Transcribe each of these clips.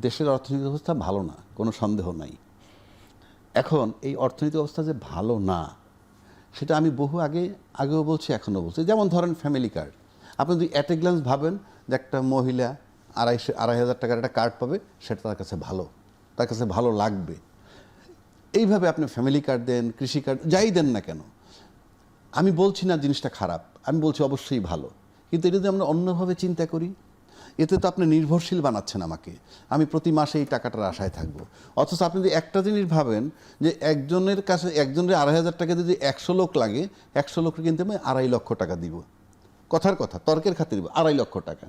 দেশের অর্থনৈতিক অবস্থা ভালো না, কোনো সন্দেহ নাই। এখন এই অর্থনৈতিক অবস্থা যে ভালো না, সেটা আমি বহু আগেও বলছি, এখনও বলছি। যেমন ধরেন ফ্যামিলি কার্ড, আপনি যদি অ্যাট এ গ্ল্যান্স ভাবেন যে একটা মহিলা 2,500 টাকার একটা কার্ড পাবে, সেটা তার কাছে ভালো, তার কাছে ভালো লাগবে। এইভাবে আপনি ফ্যামিলি কার্ড দেন, কৃষি কার্ড, যাই দেন না কেন, আমি বলছি না জিনিসটা খারাপ, আমি বলছি অবশ্যই ভালো। কিন্তু এটা যদি আমরা অন্যভাবে চিন্তা করি, এতে তো আপনি নির্ভরশীল বানাচ্ছেন আমাকে, আমি প্রতি মাসে এই টাকাটার আশায় থাকবো। অথচ আপনি যদি একটা জিনিস ভাবেন যে একজনের কাছে, একজনের 2,500 টাকা যদি 100 লোক লাগে, 100 লোককে কিন্তু আমি 2.5 লক্ষ টাকা দিব। কথার কথা, তর্কের খাতির দিব 2.5 লক্ষ টাকা।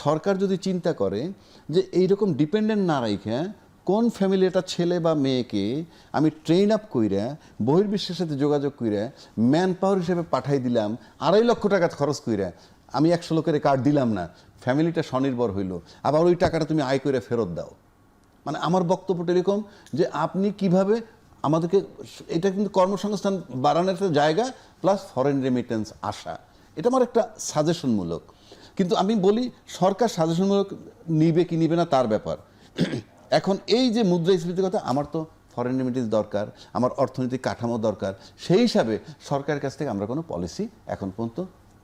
সরকার যদি চিন্তা করে যে এইরকম ডিপেন্ডেন্ট না রাখে কোন ফ্যামিলি, একটা ছেলে বা মেয়েকে আমি ট্রেন আপ কইরা বহির্বিশ্বের সাথে যোগাযোগ কইরা ম্যান পাওয়ার হিসেবে পাঠাই দিলাম, 2.5 লক্ষ টাকা খরচ কইরা আমি 100 লোকের কার্ড দিলাম না, ফ্যামিলিটা স্বনির্ভর হইল, আবার ওই টাকাটা তুমি আয় করে ফেরত দাও। মানে আমার বক্তব্যটা এরকম যে আপনি কিভাবে আমাদেরকে, এটা কিন্তু কর্মসংস্থান বাড়ানোর একটা জায়গা, প্লাস ফরেন রেমিটেন্স আসা, এটা আমার একটা সাজেশনমূলক। কিন্তু আমি বলি সরকার সাজেশনমূলক নিবে কি নিবে না তার ব্যাপার। এখন এই যে মুদ্রাস্ফীতির কথা, আমার তো ফরেন রেমিটেন্স দরকার, আমার অর্থনৈতিক কাঠামো দরকার, সেই হিসাবে সরকারের কাছ থেকে আমরা কোনো পলিসি এখন পর্যন্ত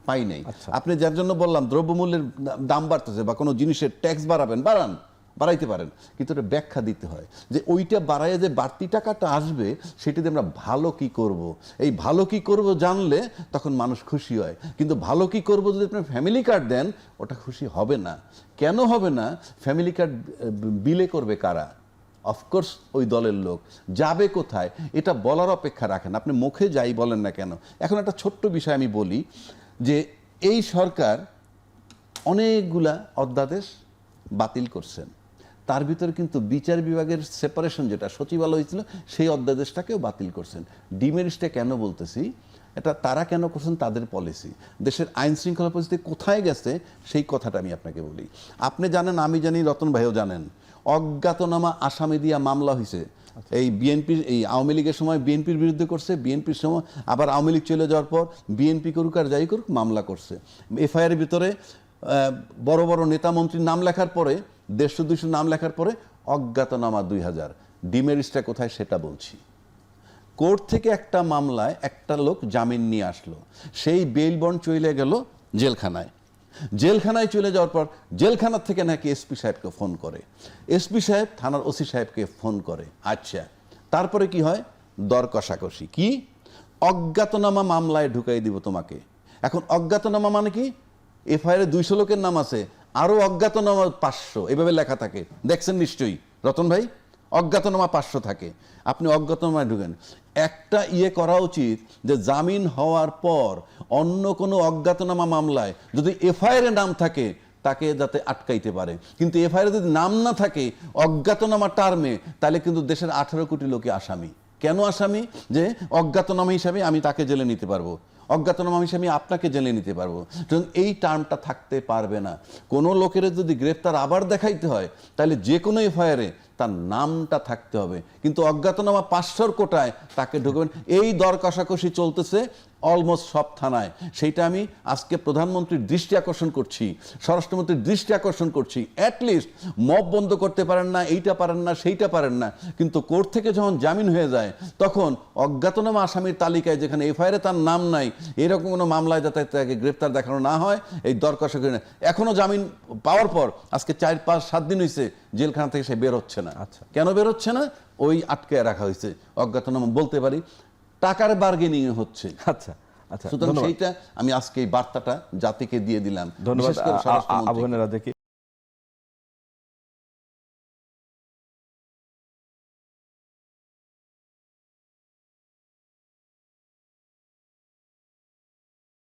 পাই নাই। আপনি যার জন্য বললাম দ্রব্যমূল্যের দাম বাড়তেছে বা কোনো জিনিসের ট্যাক্স বাড়াইতে পারেন, কিন্তু এটা ব্যাখ্যা দিতে হয় যে ওইটা বাড়াইয়া যে বাড়তি টাকাটা আসবে, সেটাতে আমরা ভালো কি করব। এই ভালো কি করব জানলে তখন মানুষ খুশি হয়। কিন্তু ভালো কি করব যদি আপনি ফ্যামিলি কার্ড দেন, ওটা খুশি হবে না। কেন হবে না? ফ্যামিলি কার্ড বিলে করবে কারা? অফকোর্স ওই দলের লোক। যাবে কোথায় এটা বলার অপেক্ষা রাখেন, আপনি মুখে যাই বলেন না কেন। এখন একটা ছোট্ট বিষয় আমি বলি যে এই সরকার অনেকগুলা অধ্যাদেশ বাতিল করছেন, তার ভিতরে কিন্তু বিচার বিভাগের সেপারেশন যেটা সচিবালয় হয়েছিল, সেই অধ্যাদেশটাকেও বাতিল করছেন। ডিমেরিটসটা কেন বলতেছি, এটা তারা কেন করছেন, তাদের পলিসি। দেশের আইন শৃঙ্খলা পরিস্থিতি কোথায় গেছে সেই কথাটা আমি আপনাকে বলি। আপনি জানেন, আমি জানি, রতন ভাইও জানেন, অজ্ঞাতনামা আসামি দিয়া মামলা হয়েছে। এই বিএনপির, এই আওয়ামী লীগের সময় বিএনপির বিরুদ্ধে করছে, বিএনপির সময় আবার আওয়ামী লীগ চলে যাওয়ার পর বিএনপি করুক আর যাই করুক মামলা করছে। এফআইআর ভিতরে বড় বড় নেতা মন্ত্রীর নাম লেখার পরে, 150-200 নাম লেখার পরে অজ্ঞাতনামা 2000। ডিমেরিটসটা কোথায় সেটা বলছি। কোর্ট থেকে একটা মামলায় একটা লোক জামিন নিয়ে আসলো, সেই বেইল বন্ড চলে গেল জেলখানায়। জেলখানায় চলে যাওয়ার পর জেলখানার থেকে নাকি এসপি সাহেবকে ফোন করে, এসপি সাহেব থানার ওসি সাহেবকে ফোন করে। আচ্ছা, তারপরে কি হয়? দর কষাকষি। কি? অজ্ঞাতনামা মামলায় ঢুকাই দিব তোমাকে। এখন অজ্ঞাতনামা মানে কি? এফআইআর 200 লোকের নাম আছে, আরো অজ্ঞাতনামা 500, এভাবে লেখা থাকে, দেখছেন নিশ্চয়ই রতন ভাই। অজ্ঞাতনামা 500 থাকে, আপনি অজ্ঞাতনামায় ঢুকেন। একটা করা উচিত যে জামিন হওয়ার পর অন্য কোনো অজ্ঞাতনামা মামলায় যদি এফআইআর নাম থাকে, তাকে যাতে আটকাইতে পারে। কিন্তু এফআইআর যদি নাম না থাকে অজ্ঞাতনামা টার্মে, তাহলে কিন্তু দেশের 18 কোটি লোকে আসামি। কেন আসামি? যে অজ্ঞাতনামা হিসাবে আমি তাকে জেলে নিতে পারবো, অজ্ঞাতনামা হিসাবে আপনাকে জেলে নিতে পারবো। এই টার্মটা থাকতে পারবে না। কোনো লোকের যদি গ্রেফতার আবার দেখাইতে হয়, তাহলে যে কোনো এফআইআরে তার নামটা থাকতে হবে। কিন্তু অজ্ঞাতনামা 500 কোটায় তাকে ঢুকবেন, এই দর কষাকষি চলতেছে অলমোস্ট সব থানায়। সেইটা আমি আজকে প্রধানমন্ত্রীর দৃষ্টি আকর্ষণ করছি, স্বরাষ্ট্রমন্ত্রীর দৃষ্টি আকর্ষণ করছি। অ্যাটলিস্ট মব বন্ধ করতে পারেন না, এইটা পারেন না, সেইটা পারেন না, কিন্তু কোর্ট থেকে যখন জামিন হয়ে যায়, তখন অজ্ঞাতনামা আসামির তালিকায় যেখানে এফআইআরে তার নাম নাই, এরকম কোনো মামলায় যাতে তাকে গ্রেফতার দেখানো না হয়, এই দর কষাকষি। এখনো জামিন পাওয়ার পর আজকে 4-5-7 দিন হয়েছে জেলখানা থেকে সে বের হচ্ছে না। কেন বের হচ্ছে না? ওই আটকায় রাখা হয়েছে। অজ্ঞাতনামা বলতে পারি টাকার বার্গেনিং হচ্ছে। আচ্ছা আচ্ছা, সুতরাং সেইটা আমি আজকে এই বার্তাটা জাতিকে দিয়ে দিলাম। ধন্যবাদ আবু হেনা রাজাকে।